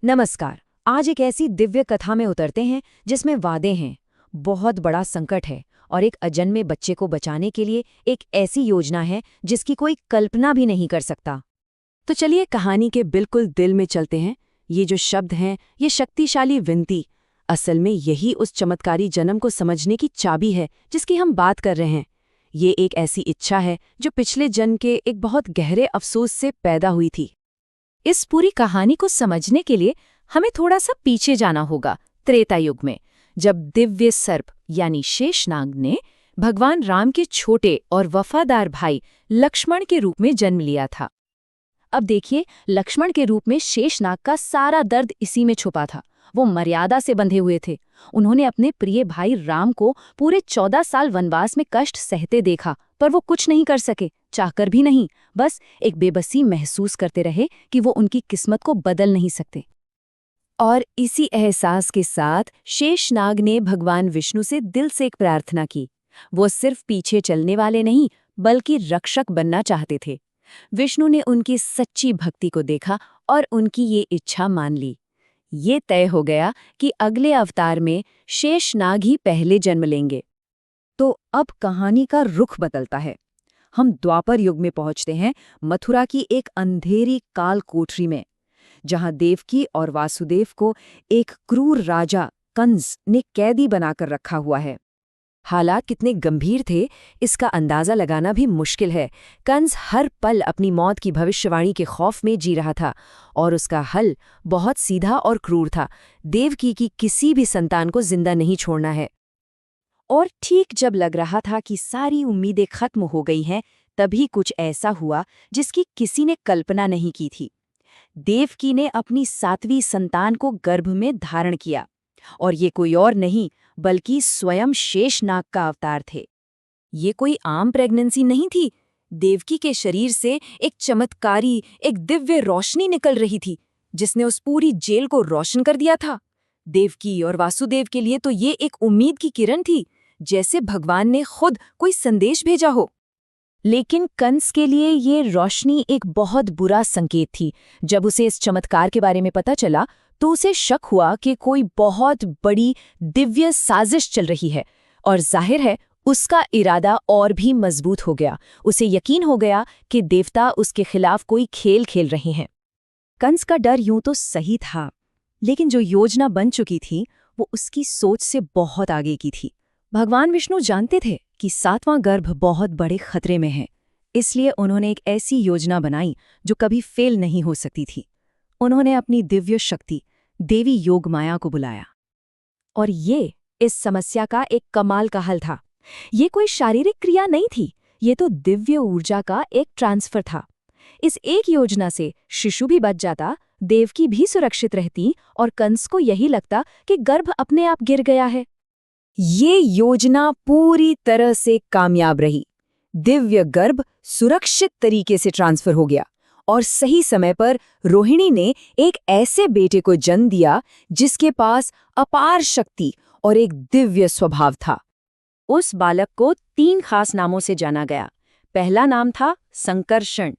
नमस्कार। आज एक ऐसी दिव्य कथा में उतरते हैं जिसमें वादे हैं, बहुत बड़ा संकट है और एक अजन्मे बच्चे को बचाने के लिए एक ऐसी योजना है जिसकी कोई कल्पना भी नहीं कर सकता। तो चलिए कहानी के बिल्कुल दिल में चलते हैं। ये जो शब्द हैं, ये शक्तिशाली विनती, असल में यही उस चमत्कारी जन्म को समझने की चाबी है जिसकी हम बात कर रहे हैं। ये एक ऐसी इच्छा है जो पिछले जन्म के एक बहुत गहरे अफसोस से पैदा हुई थी। इस पूरी कहानी को समझने के लिए हमें थोड़ा सा पीछे जाना होगा, त्रेता युग में, जब दिव्य सर्प यानी शेषनाग ने भगवान राम के छोटे और वफादार भाई लक्ष्मण के रूप में जन्म लिया था। अब देखिए, लक्ष्मण के रूप में शेषनाग का सारा दर्द इसी में छुपा था। वो मर्यादा से बंधे हुए थे। उन्होंने अपने प्रिय भाई राम को पूरे 14 साल वनवास में कष्ट सहते देखा, पर वो कुछ नहीं कर सके, चाहकर भी नहीं। बस एक बेबसी महसूस करते रहे कि वो उनकी किस्मत को बदल नहीं सकते। और इसी एहसास के साथ शेषनाग ने भगवान विष्णु से दिल से एक प्रार्थना की। वो सिर्फ पीछे चलने वाले नहीं, बल्कि रक्षक बनना चाहते थे। विष्णु ने उनकी सच्ची भक्ति को देखा और उनकी ये इच्छा मान ली। ये तय हो गया कि अगले अवतार में शेषनाग ही पहले जन्म लेंगे। तो अब कहानी का रुख बदलता है। हम द्वापर युग में पहुंचते हैं, मथुरा की एक अंधेरी काल कोठरी में, जहां देवकी और वासुदेव को एक क्रूर राजा कंस ने कैदी बनाकर रखा हुआ है। हालात कितने गंभीर थे, इसका अंदाजा लगाना भी मुश्किल है। कंस हर पल अपनी मौत की भविष्यवाणी के खौफ में जी रहा था, और उसका हल बहुत सीधा और क्रूर था। देवकी की किसी भी संतान को जिंदा नहीं छोड़ना है। और ठीक जब लग रहा था कि सारी उम्मीदें खत्म हो गई हैं, तभी कुछ ऐसा हुआ जिसकी किसी ने कल्पना नहीं की थी। देवकी ने अपनी 7वीं संतान को गर्भ में धारण किया, और ये कोई और नहीं बल्कि स्वयं शेषनाग का अवतार थे। ये कोई आम प्रेगनेंसी नहीं थी। देवकी के शरीर से एक चमत्कारी, एक दिव्य रोशनी निकल रही थी, जिसने उस पूरी जेल को रोशन कर दिया था। देवकी और वासुदेव के लिए तो ये एक उम्मीद की किरण थी, जैसे भगवान ने खुद कोई संदेश भेजा हो। लेकिन कंस के लिए ये रोशनी एक बहुत बुरा संकेत थी। जब उसे इस चमत्कार के बारे में पता चला, तो उसे शक हुआ कि कोई बहुत बड़ी दिव्य साजिश चल रही है, और जाहिर है उसका इरादा और भी मजबूत हो गया। उसे यकीन हो गया कि देवता उसके खिलाफ कोई खेल खेल रहे हैं। कंस का डर यूं तो सही था, लेकिन जो योजना बन चुकी थी वो उसकी सोच से बहुत आगे की थी। भगवान विष्णु जानते थे कि 7वां गर्भ बहुत बड़े खतरे में है, इसलिए उन्होंने एक ऐसी योजना बनाई जो कभी फेल नहीं हो सकती थी। उन्होंने अपनी दिव्य शक्ति देवी योगमाया को बुलाया, और ये इस समस्या का एक कमाल का हल था। ये कोई शारीरिक क्रिया नहीं थी, ये तो दिव्य ऊर्जा का एक ट्रांसफर था। इस एक योजना से शिशु भी बच जाता, देवकी भी सुरक्षित रहती, और कंस को यही लगता कि गर्भ अपने आप गिर गया है। ये योजना पूरी तरह से कामयाब रही। दिव्य गर्भ सुरक्षित तरीके से ट्रांसफर हो गया, और सही समय पर रोहिणी ने एक ऐसे बेटे को जन्म दिया जिसके पास अपार शक्ति और एक दिव्य स्वभाव था। उस बालक को 3 खास नामों से जाना गया। पहला नाम था संकर्षण।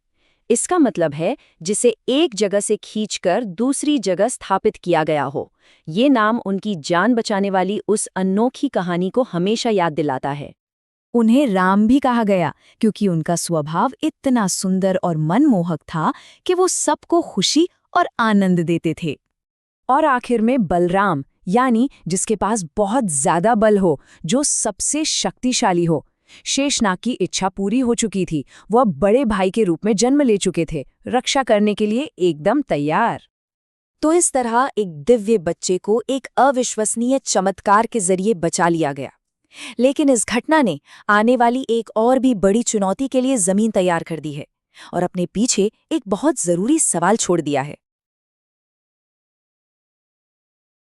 इसका मतलब है जिसे एक जगह से खींचकर दूसरी जगह स्थापित किया गया हो। ये नाम उनकी जान बचाने वाली उस अनोखी कहानी को हमेशा याद दिलाता है। उन्हें राम भी कहा गया क्योंकि उनका स्वभाव इतना सुंदर और मनमोहक था कि वो सबको खुशी और आनंद देते थे। और आखिर में बलराम, यानी जिसके पास बहुत ज्यादा बल हो, जो सबसे शक्तिशाली हो। शेषनाग की इच्छा पूरी हो चुकी थी। वो अब बड़े भाई के रूप में जन्म ले चुके थे, रक्षा करने के लिए एकदम तैयार। तो इस तरह एक दिव्य बच्चे को एक अविश्वसनीय चमत्कार के जरिए बचा लिया गया। लेकिन इस घटना ने आने वाली एक और भी बड़ी चुनौती के लिए जमीन तैयार कर दी है, और अपने पीछे एक बहुत जरूरी सवाल छोड़ दिया है।